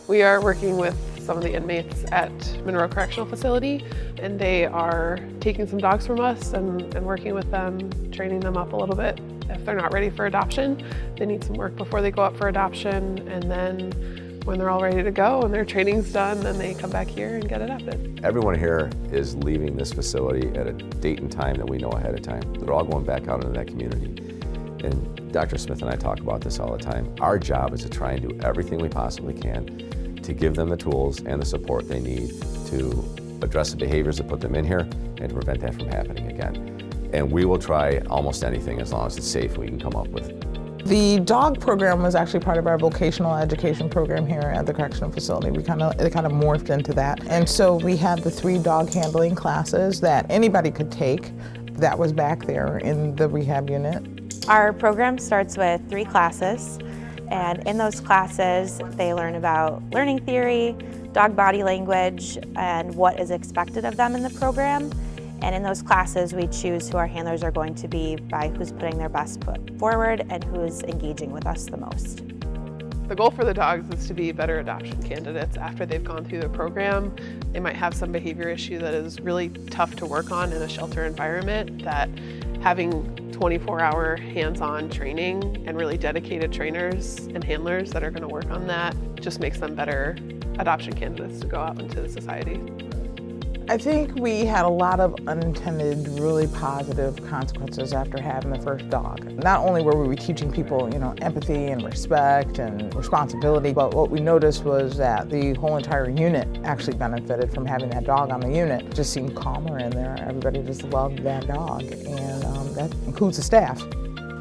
We are working with some of the inmates at Monroe Correctional Facility, and they are taking some dogs from us and working with them, training them up a little bit. If they're not ready for adoption, they need some work before they go up for adoption, and then when they're all ready to go and their training's done, then they come back here and get adopted. Everyone here is leaving this facility at a date and time that we know ahead of time. They're all going back out into that community. And Dr. Smith and I talk about this all the time. Our job is to try and do everything we possibly can to give them the tools and the support they need to address the behaviors that put them in here and to prevent that from happening again. And we will try almost anything as long as it's safe we can come up with. The dog program was actually part of our vocational education program here at the correctional facility. It kind of morphed into that. And so we had the 3 dog handling classes that anybody could take that was back there in the rehab unit. Our program starts with 3 classes, and in those classes they learn about learning theory, dog body language, and what is expected of them in the program. And in those classes, we choose who our handlers are going to be by who's putting their best foot forward and who's engaging with us the most. The goal for the dogs is to be better adoption candidates after they've gone through the program. They might have some behavior issue that is really tough to work on in a shelter environment, that having 24-hour hands-on training and really dedicated trainers and handlers that are going to work on that just makes them better adoption candidates to go out into society. I think we had a lot of unintended, really positive consequences after having the first dog. Not only were we teaching people, empathy and respect and responsibility, but what we noticed was that the whole entire unit actually benefited from having that dog on the unit. It just seemed calmer in there. Everybody just loved that dog, and that includes the staff.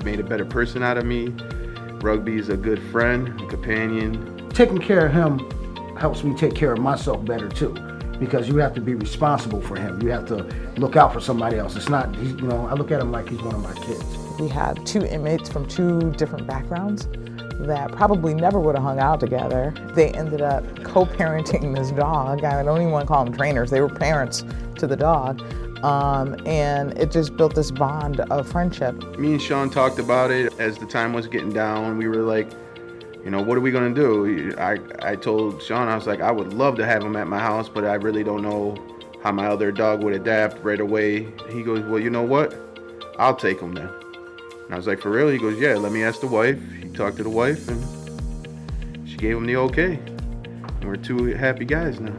Made a better person out of me. Rugby's a good friend, a companion. Taking care of him helps me take care of myself better too, because you have to be responsible for him. You have to look out for somebody else. It's not, I look at him like he's one of my kids. We had 2 inmates from 2 different backgrounds that probably never would have hung out together. They ended up co-parenting this dog. I don't even want to call them trainers. They were parents to the dog. And it just built this bond of friendship. Me and Sean talked about it as the time was getting down. We were like, what are we gonna do? I told Sean, I was like, I would love to have him at my house, but I really don't know how my other dog would adapt right away. He goes, well, you know what? I'll take him then. And I was like, for real? He goes, yeah, let me ask the wife. He talked to the wife and she gave him the okay. And we're 2 happy guys now.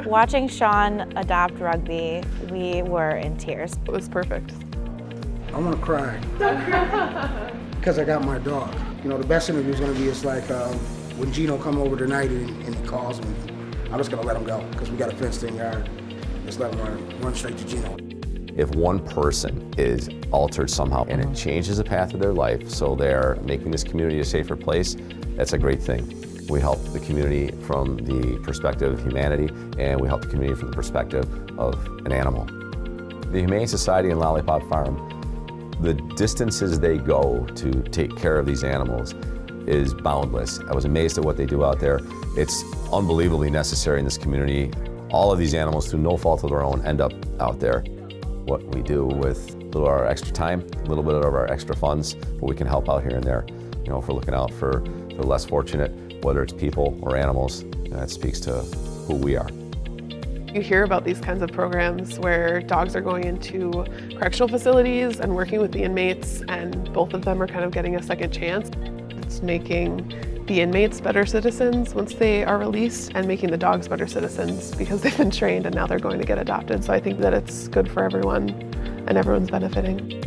Watching Sean adopt Rugby, we were in tears. It was perfect. I want to cry because I got my dog. The best interview is going to be when Gino come over tonight and he calls me. I'm just going to let him go because we got a fenced-in yard. Just let him run straight to Gino. If one person is altered somehow and it changes the path of their life so they're making this community a safer place, that's a great thing. We help the community from the perspective of humanity, and we help the community from the perspective of an animal. The Humane Society and Lollypop Farm, the distances they go to take care of these animals is boundless. I was amazed at what they do out there. It's unbelievably necessary in this community. All of these animals, through no fault of their own, end up out there. What we do with a little of our extra time, a little bit of our extra funds, where we can help out here and there. If we're looking out for the less fortunate, whether it's people or animals, that speaks to who we are. You hear about these kinds of programs where dogs are going into correctional facilities and working with the inmates, and both of them are kind of getting a second chance. It's making the inmates better citizens once they are released, and making the dogs better citizens because they've been trained and now they're going to get adopted. So I think that it's good for everyone and everyone's benefiting.